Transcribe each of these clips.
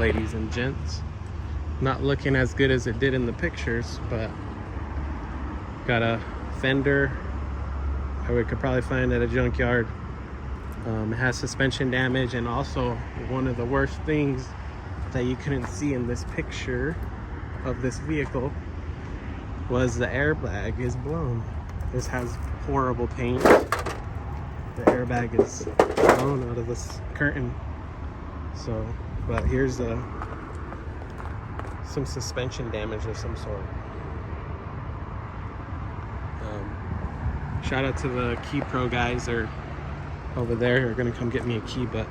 ladies and gents. Not looking as good as it did in the pictures, but got a fender that we could probably find at a junkyard. It has suspension damage, and also one of the worst things that you couldn't see in this picture of this vehicle was the airbag is blown. This has horrible paint. The airbag is blown out of this curtain. So, but here's some suspension damage of some sort. Shout out to the Key Pro guys. They're over there. They're gonna come get me a key, but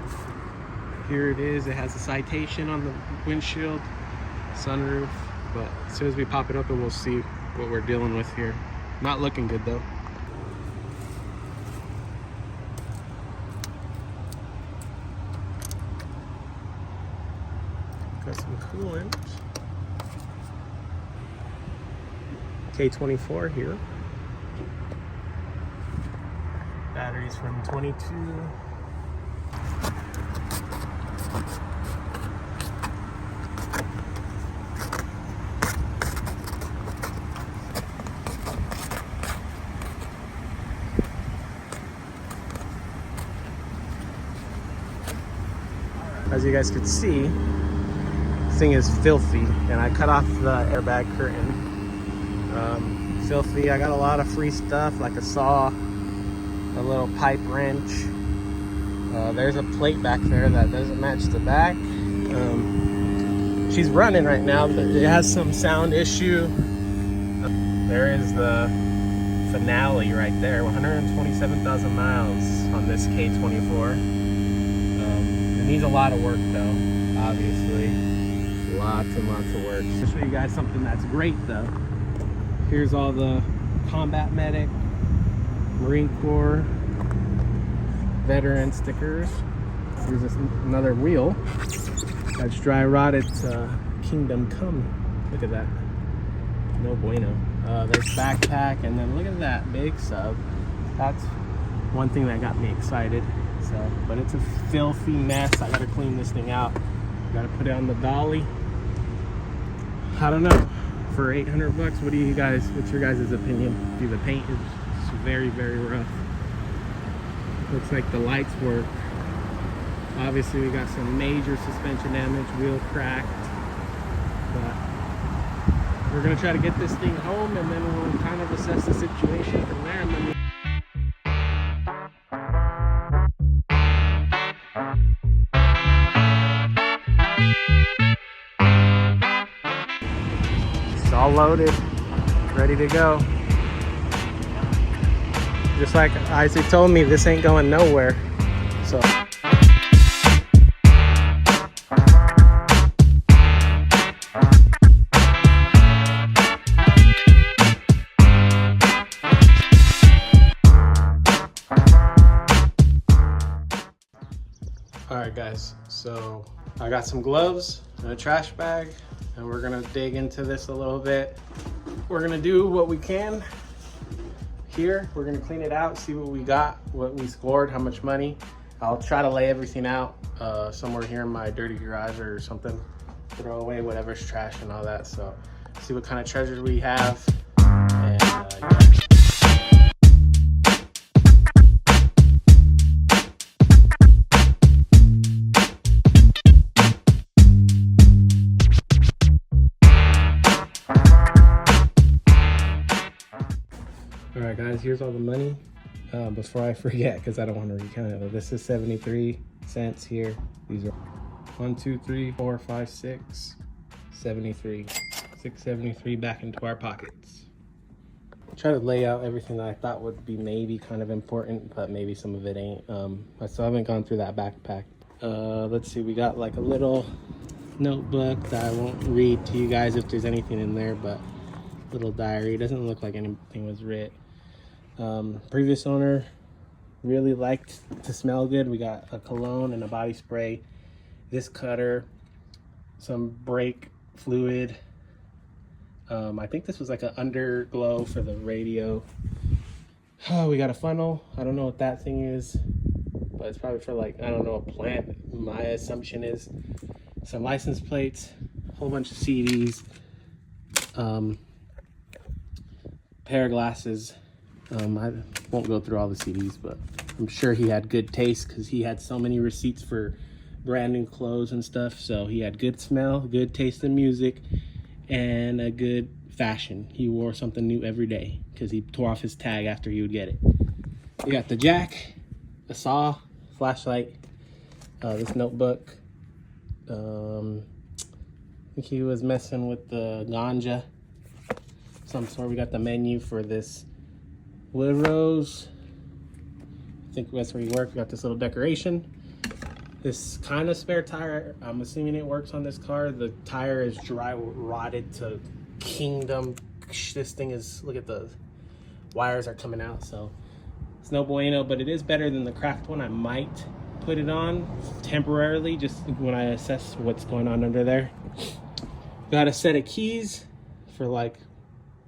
here it is. It has a citation on the windshield, sunroof, but as soon as we pop it open, we'll see what we're dealing with here. Not looking good though. Got some coolant. K24 here. Batteries from 22. As you guys could see, this thing is filthy, and I cut off the airbag curtain. Filthy. I got a lot of free stuff like a saw, a little pipe wrench. There's a plate back there that doesn't match the back. She's running right now, but it has some sound issue. There is the finale right there. 127,000 miles on this K24. It needs a lot of work though, obviously. Lots and lots of work. I'll show you guys something that's great though. Here's all the combat medic, Marine Corps, veteran stickers. Here's another wheel. That's dry rotted Kingdom Come. Look at that. No bueno. There's backpack, and then look at that big sub. That's one thing that got me excited. So, but it's a filthy mess. I gotta clean this thing out. Gotta put it on the dolly. I don't know. For 800 bucks, what's your guys' opinion? Dude, the paint is very, very rough. Looks like the lights work. Obviously, we got some major suspension damage, wheel cracked. But we're gonna try to get this thing home, and then we'll kind of assess the situation from there. And then it's all loaded, ready to go. Just like Isaac told me, this ain't going nowhere. So alright guys, so I got some gloves and a trash bag, and we're gonna dig into this a little bit. We're gonna do what we can here. We're gonna clean it out, see what we got, what we scored, how much money. I'll try to lay everything out somewhere here in my dirty garage or something. Throw away whatever's trash and all that. So see what kind of treasures we have. And yeah. All right guys, here's all the money. Before I forget, because I don't want to recount it, this is 73 cents here. These are 1, 2, 3, 4, 5, 6, 73. 673 back into our pockets. Try to lay out everything that I thought would be maybe kind of important, but maybe some of it ain't. I still haven't gone through that backpack. Let's see, we got like a little notebook that I won't read to you guys if there's anything in there, but little diary. Doesn't look like anything was writ. Previous owner really liked to smell good. We got a cologne and a body spray, this cutter, some brake fluid. I think this was like an underglow for the radio. Oh, we got a funnel. I don't know what that thing is, but it's probably for like, I don't know, a plant. My assumption is some license plates, a whole bunch of CDs, pair of glasses. I won't go through all the CDs, but I'm sure he had good taste because he had so many receipts for brand new clothes and stuff. So he had good smell, good taste in music, and a good fashion. He wore something new every day because he tore off his tag after he would get it. We got the jack, a saw, flashlight, this notebook. I think he was messing with the ganja, some sort. We got the menu for this wood rose. I think that's where he worked. We got this little decoration. This kind of spare tire, I'm assuming it works on this car. The tire is dry rotted to kingdom. This thing is, look at the wires are coming out, so it's no bueno, but it is better than the cracked one. I might put it on temporarily just when I assess what's going on under there. Got a set of keys for like,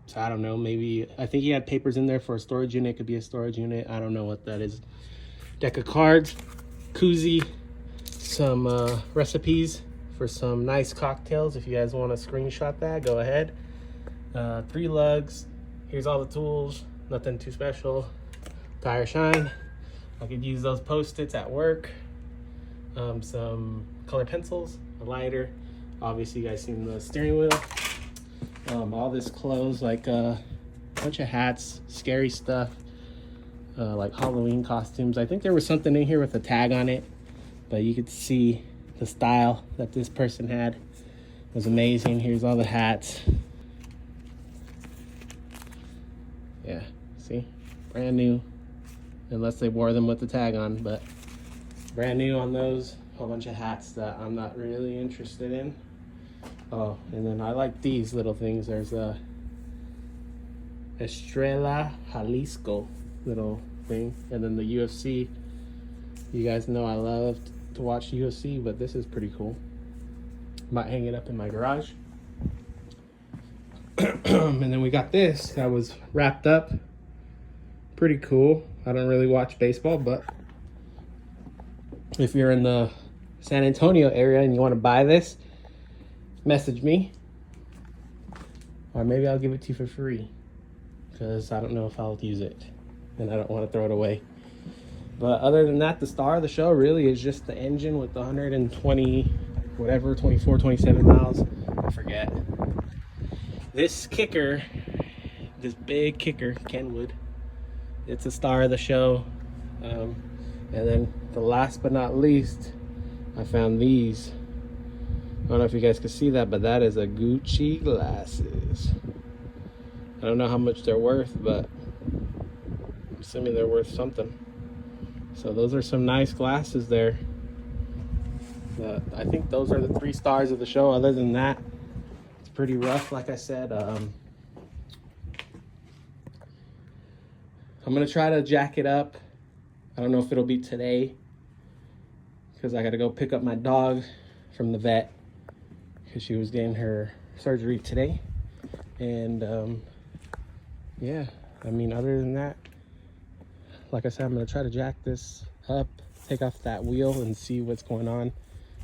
so I don't know, maybe, I think he had papers in there for a storage unit. It could be a storage unit. I don't know what that is. Deck of cards, koozie, some recipes for some nice cocktails. If you guys want to screenshot that, go ahead. 3 lugs. Here's all the tools. Nothing too special. Tire shine. I could use those Post-its at work. Some color pencils, a lighter. Obviously, you guys seen the steering wheel. All this clothes, like a bunch of hats, scary stuff, like Halloween costumes. I think there was something in here with a tag on it, but you could see the style that this person had was amazing. Here's all the hats. Yeah, see, brand new, unless they wore them with the tag on, but brand new on those. A whole bunch of hats that I'm not really interested in. Oh, and then I like these little things. There's a Estrella Jalisco little thing, and then the UFC. You guys know I love to watch UFC, but this is pretty cool. Might hang it up in my garage. And then we got this that was wrapped up. Pretty cool. I don't really watch baseball, but if you're in the San Antonio area and you want to buy this, message me, or maybe I'll give it to you for free, because I don't know if I'll use it and I don't want to throw it away. But other than that, the star of the show really is just the engine with the 120 whatever, 24, 27 miles, I forget. This kicker, this big kicker, Kenwood, it's a star of the show. And then the last but not least, I found these. I don't know if you guys can see that, but that is a Gucci glasses. I don't know how much they're worth, but I'm assuming they're worth something. So those are some nice glasses there. I think those are the 3 stars of the show. Other than that, it's pretty rough. Like I said, I'm gonna try to jack it up. I don't know if it'll be today, because I gotta go pick up my dog from the vet, because she was getting her surgery today. And yeah, I mean, other than that, like I said, I'm gonna try to jack this up, take off that wheel and see what's going on.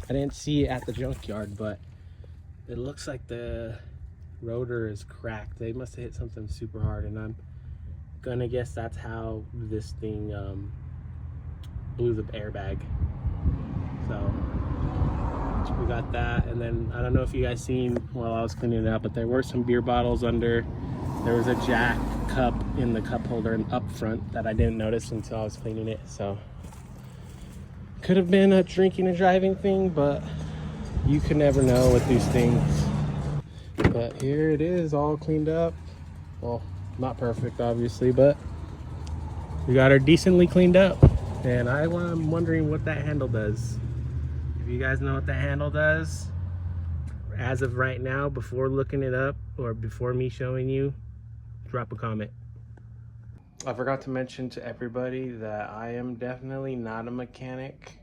I didn't see it at the junkyard, but it looks like the rotor is cracked. They must have hit something super hard, and I'm gonna guess that's how this thing blew the airbag. So we got that. And then I don't know if you guys seen while I was cleaning it up, but there were some beer bottles under. There was a Jack cup in the cup holder and up front that I didn't notice until I was cleaning it. So could have been a drinking and driving thing, but you can never know with these things. But here it is, all cleaned up. Well, not perfect obviously, but we got her decently cleaned up. And I'm wondering what that handle does. If you guys know what that handle does, as of right now, before looking it up or before me showing you, drop a comment. I forgot to mention to everybody that I am definitely not a mechanic.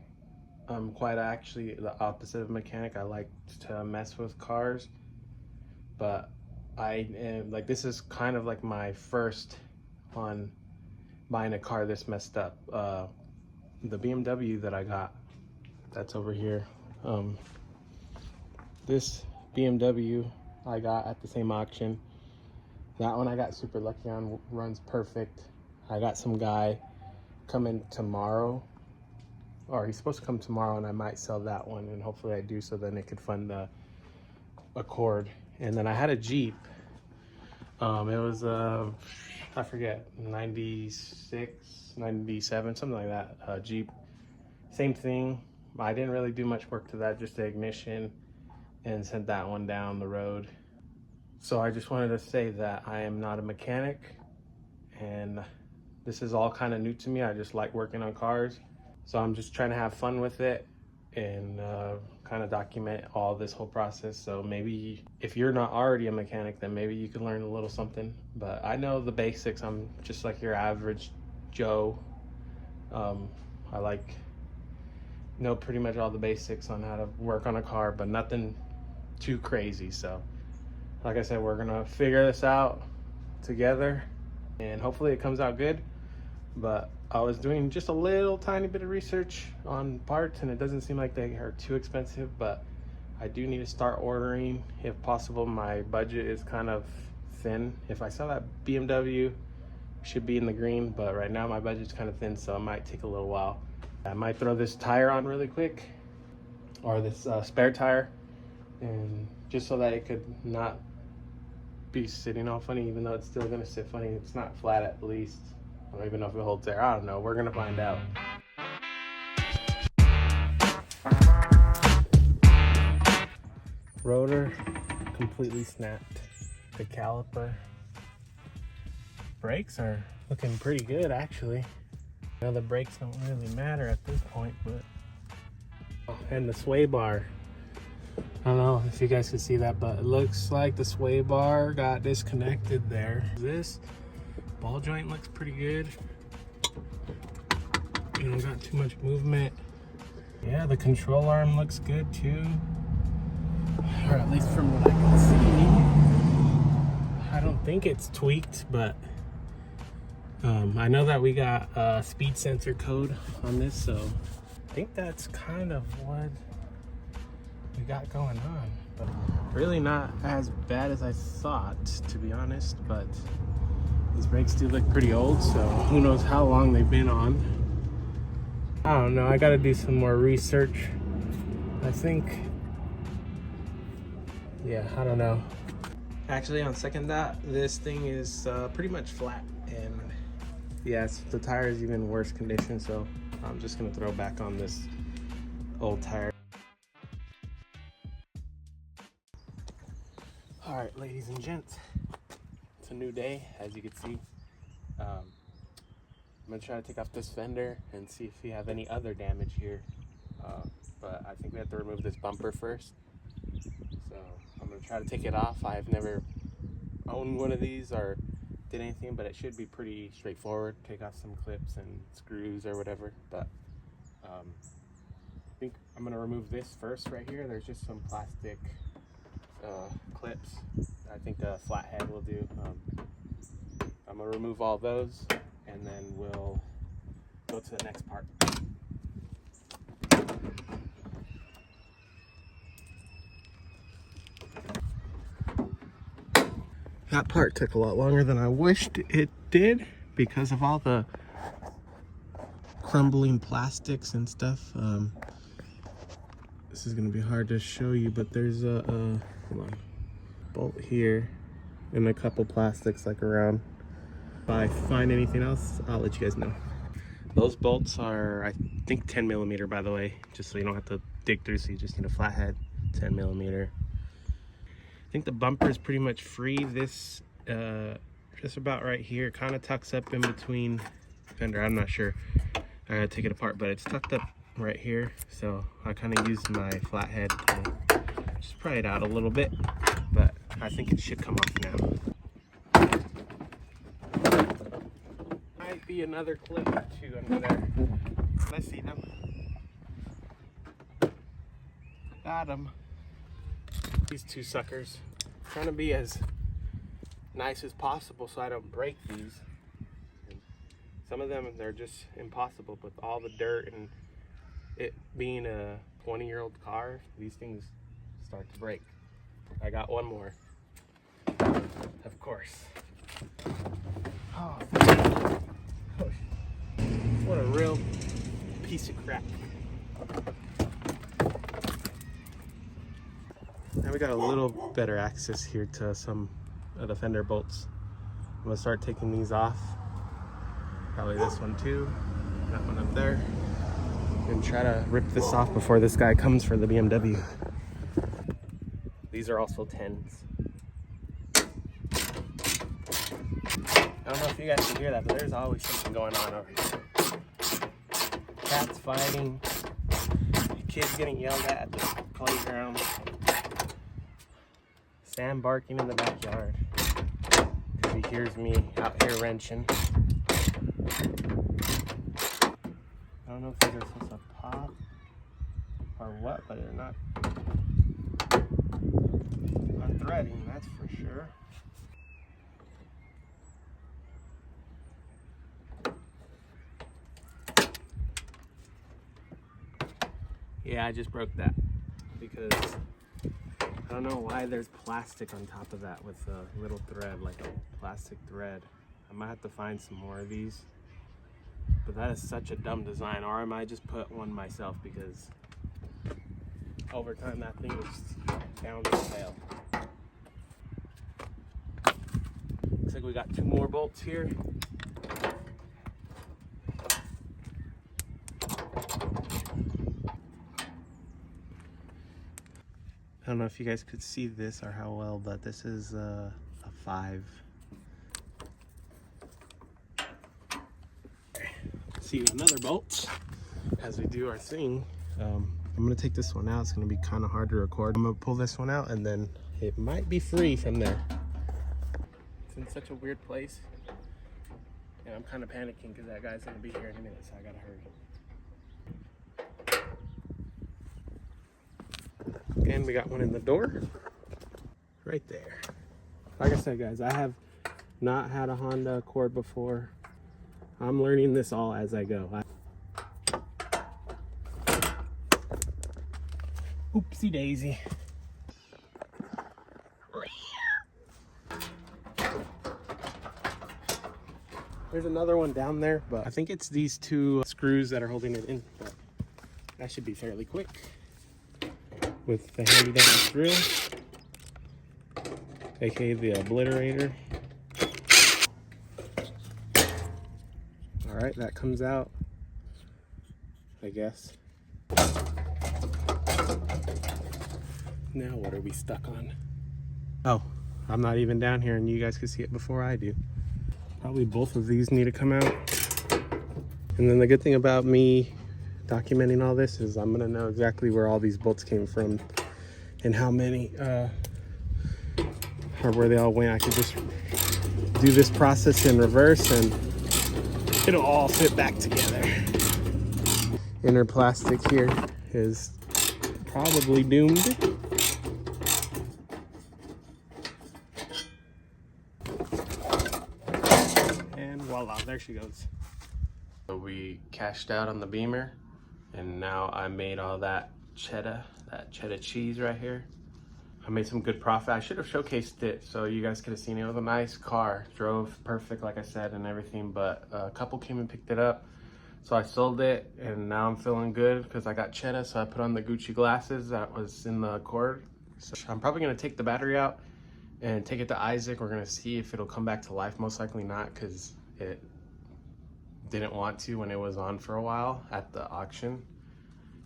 I'm quite actually the opposite of a mechanic. I like to mess with cars, but I am like, this is kind of like my first on buying a car this messed up. The BMW that I got, that's over here. This BMW I got at the same auction. That one I got super lucky on, runs perfect. I got some guy coming tomorrow, or he's supposed to come tomorrow, and I might sell that one, and hopefully I do, so then it could fund the Accord. And then I had a Jeep. It was I forget, 96, 97, something like that. Jeep, same thing. I didn't really do much work to that, just the ignition, and sent that one down the road. So I just wanted to say that I am not a mechanic, and this is all kind of new to me. I just like working on cars. So I'm just trying to have fun with it and kind of document all this whole process. So maybe if you're not already a mechanic, then maybe you can learn a little something. But I know the basics. I'm just like your average Joe. I know pretty much all the basics on how to work on a car, but nothing too crazy. So like I said, we're gonna figure this out together, and hopefully it comes out good. But I was doing just a little tiny bit of research on parts, and it doesn't seem like they are too expensive, but I do need to start ordering if possible. My budget is kind of thin. If I sell that BMW, should be in the green, but right now my budget's kind of thin, so it might take a little while. I might throw this tire on really quick, or this spare tire, and just so that it could not be sitting all funny, even though it's still gonna sit funny. It's not flat, at least. I don't even know if it holds air. I don't know. We're gonna find out. Rotor completely snapped. The caliper. Brakes are looking pretty good, actually. Now the brakes don't really matter at this point, but and the sway bar. I don't know if you guys can see that, but it looks like the sway bar got disconnected there. This ball joint looks pretty good. You don't got too much movement. Yeah, the control arm looks good too. Or at least from what I can see. I don't think it's tweaked, but I know that we got a speed sensor code on this, so I think that's kind of what we got going on. But really not as bad as I thought, to be honest, but these brakes do look pretty old, so who knows how long they've been on. I don't know, I gotta do some more research. I think, yeah, I don't know. Actually, on second thought, this thing is pretty much flat, and yes, the tire is even worse condition, so I'm just gonna throw back on this old tire. All right, ladies and gents, it's a new day, as you can see. I'm gonna try to take off this fender and see if we have any other damage here. But I think we have to remove this bumper first. So I'm gonna try to take it off. I've never owned one of these or did anything, but it should be pretty straightforward. Take off some clips and screws or whatever. But I think I'm gonna remove this first right here. There's just some plastic clips. I think a flathead will do. I'm gonna remove all those, and then we'll go to the next part. That part took a lot longer than I wished it did because of all the crumbling plastics and stuff. This is gonna be hard to show you, but there's a hold on, bolt here and a couple plastics like around. If I find anything else, I'll let you guys know. Those bolts are, I think, 10 millimeter, by the way, just so you don't have to dig through, so you just need a flathead, 10 millimeter. I think the bumper is pretty much free. This, just about right here, kind of tucks up in between fender. I'm not sure. I gotta take it apart, but it's tucked up right here. So I kind of used my flathead to just pry it out a little bit, but I think it should come off now. Might be another clip or two under there. Let's see them. Got them. These two suckers. I'm trying to be as nice as possible so I don't break these. And some of them, they're just impossible with all the dirt and it being a 20-year-old car. These things start to break. I got one more, of course. Oh, what a real piece of crap. Now we got a little better access here to some of the fender bolts. I'm gonna start taking these off. Probably this one too, that one up there. And try to rip this off before this guy comes for the BMW. These are also 10s. I don't know if you guys can hear that, but there's always something going on over here. Cats fighting, kids getting yelled at the playground, Sam barking in the backyard because he hears me out here wrenching. I don't know if these are supposed to pop or what, but they're not unthreading, that's for sure. Yeah, I just broke that because I don't know why there's plastic on top of that with a little thread, like a plastic thread. I might have to find some more of these, but that is such a dumb design, or I might just put one myself because over time that thing is down to tail. Looks like we got 2 more bolts here. I don't know if you guys could see this or how well, but this is a 5. See another bolt as we do our thing. I'm gonna take this one out. It's gonna be kind of hard to record. I'm gonna pull this one out and then it might be free from there. It's in such a weird place. And I'm kind of panicking because that guy's gonna be here in a minute, so I gotta hurry. And we got one in the door right there. Like I said, guys, I have not had a Honda Accord before. I'm learning this all as I go. Oopsie daisy. There's another one down there, but I think it's these 2 screws that are holding it in, but that should be fairly quick. With the handy dandy drill, aka the obliterator. All right, that comes out, I guess. Now what are we stuck on? Oh, I'm not even down here and you guys can see it before I do. Probably both of these need to come out. And then the good thing about me documenting all this is I'm gonna know exactly where all these bolts came from and how many or where they all went. I could just do this process in reverse and it'll all fit back together. Inner plastic here is probably doomed. And voila, there she goes. So we cashed out on the Beamer. And now I made all that cheddar cheese right here. I made some good profit. I should have showcased it so you guys could have seen it. It was a nice car. Drove perfect, like I said, and everything. But a couple came and picked it up. So I sold it, and now I'm feeling good because I got cheddar. So I put on the Gucci glasses that was in the Accord. So I'm probably going to take the battery out and take it to Isaac. We're going to see if it'll come back to life. Most likely not, because it didn't want to when it was on for a while at the auction.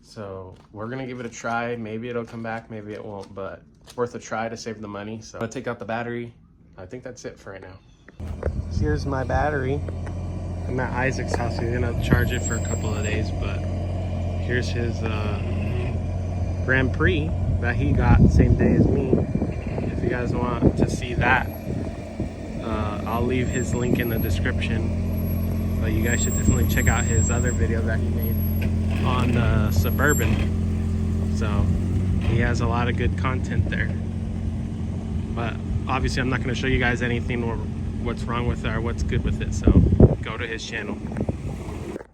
So we're gonna give it a try. Maybe it'll come back, maybe it won't, but it's worth a try to save the money. So I'm gonna take out the battery. I think that's it for right now. So here's my battery. I'm at Isaac's house. He's gonna charge it for a couple of days, but here's his Grand Prix that he got same day as me. If you guys want to see that, I'll leave his link in the description. But you guys should definitely check out his other video that he made on the Suburban. So he has a lot of good content there. But obviously I'm not going to show you guys anything or what's wrong with it or what's good with it. So go to his channel.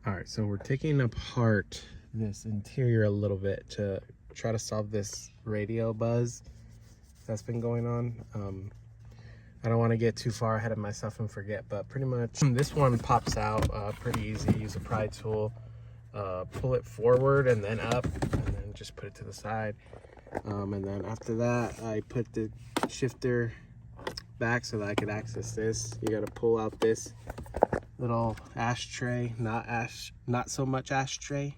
All right, so we're taking apart this interior a little bit to try to solve this radio buzz that's been going on. I don't want to get too far ahead of myself and forget, but pretty much this one pops out pretty easy. Use a pry tool, pull it forward and then up, and then just put it to the side. And then after that, I put the shifter back so that I could access this. You got to pull out this little ashtray, not so much ashtray.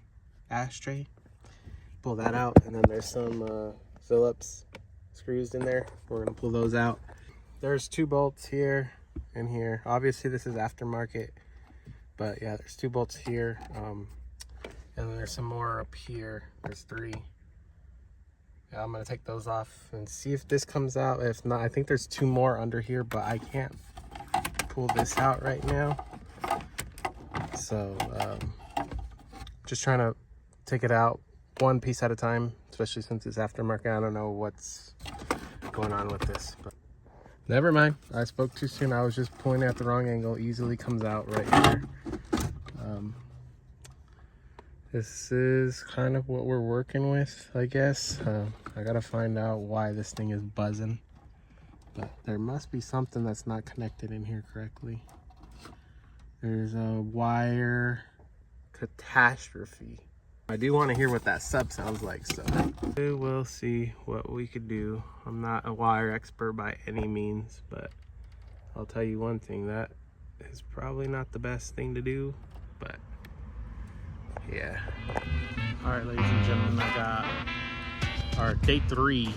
Pull that out, and then there's some Phillips screws in there. We're gonna pull those out. There's 2 bolts here and here. Obviously this is aftermarket, but yeah, there's 2 bolts here, and then there's some more up here. There's 3. Yeah, I'm gonna take those off and see if this comes out. If not, I think there's 2 more under here, but I can't pull this out right now. So just trying to take it out one piece at a time, especially since it's aftermarket. I don't know what's going on with this, but never mind. I spoke too soon. I was just pointing at the wrong angle. Easily comes out right here. This is kind of what we're working with, I guess. I gotta find out why this thing is buzzing, but there must be something that's not connected in here correctly. There's a wire catastrophe. I do want to hear what that sub sounds like, so we'll see what we could do. I'm not a wire expert by any means, but I'll tell you one thing, that is probably not the best thing to do, but yeah. All right, ladies and gentlemen, I got our day 3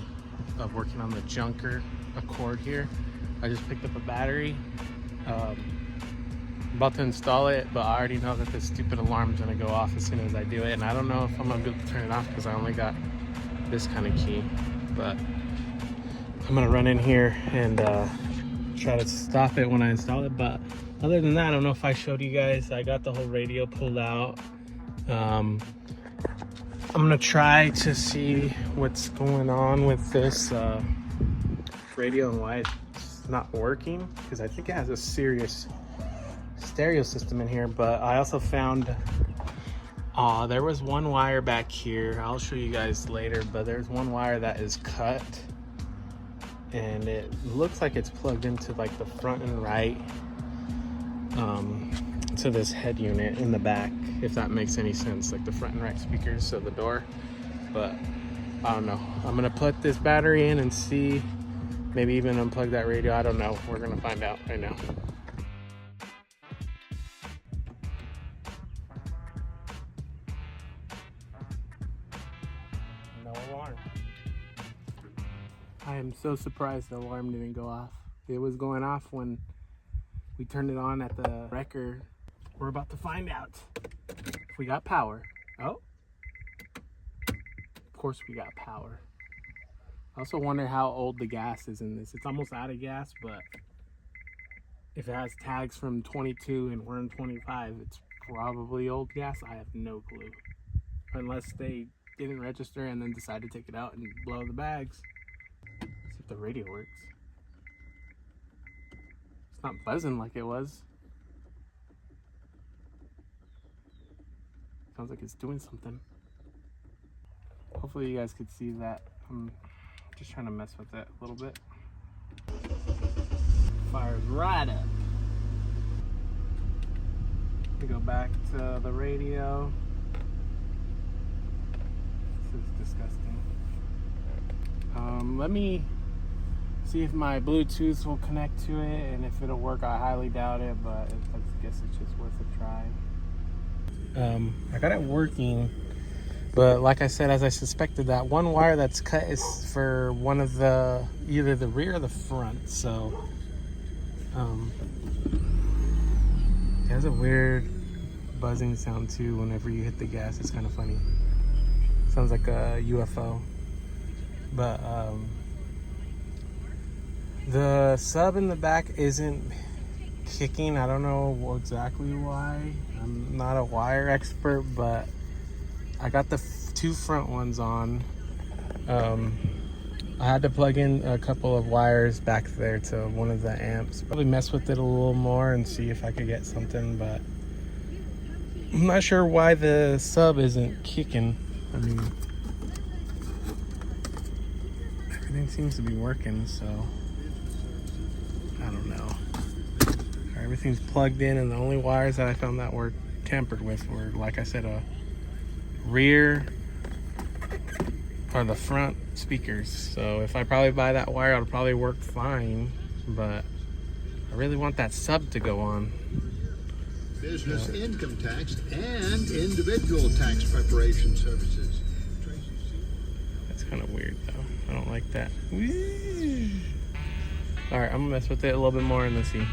of working on the junker Accord here. I just picked up a battery. About to install it, but I already know that this stupid alarm's gonna go off as soon as I do it, and I don't know if I'm gonna be able to turn it off because I only got this kind of key. But I'm gonna run in here and try to stop it when I install it. But other than that, I don't know if I showed you guys, I got the whole radio pulled out. I'm gonna try to see what's going on with this radio and why it's not working, because I think it has a serious stereo system in here. But I also found there was one wire back here. I'll show you guys later, but there's one wire that is cut, and it looks like it's plugged into like the front and right to this head unit in the back, if that makes any sense, like the front and right speakers, so the door. But I don't know, I'm gonna put this battery in and see, maybe even unplug that radio. I don't know, we're gonna find out right now. No alarm. I am so surprised the alarm didn't go off. It was going off when we turned it on at the wrecker. We're about to find out if we got power. Oh, of course we got power. I also wonder how old the gas is in this. It's almost out of gas, but if it has tags from 22 and we're in 25, it's probably old gas. I have no clue. Unless they didn't register and then decided to take it out and blow the bags. See if the radio works. It's not buzzing like it was. Sounds like it's doing something. Hopefully you guys could see that. I'm just trying to mess with it a little bit. Fires right up. We go back to the radio. This is disgusting. Let me see if my Bluetooth will connect to it, and if it'll work. I highly doubt it, but I guess it's just worth a try. I got it working, but like I said, as I suspected, that one wire that's cut is for one of the, either the rear or the front. So it has a weird buzzing sound too whenever you hit the gas. It's kind of funny. Sounds like a UFO. But the sub in the back isn't kicking. I don't know exactly why. I'm not a wire expert, but I got the 2 front ones on. I had to plug in a couple of wires back there to one of the amps. Probably mess with it a little more and see if I could get something, but I'm not sure why the sub isn't kicking. I mean, everything seems to be working, so I don't know. Everything's plugged in, and the only wires that I found that were tampered with were, like I said, a rear or the front speakers. So if I probably buy that wire, it'll probably work fine, but I really want that sub to go on. Business income tax and individual tax preparation services. That's kind of weird though. I don't like that. All right, I'm gonna mess with it a little bit more and let's see.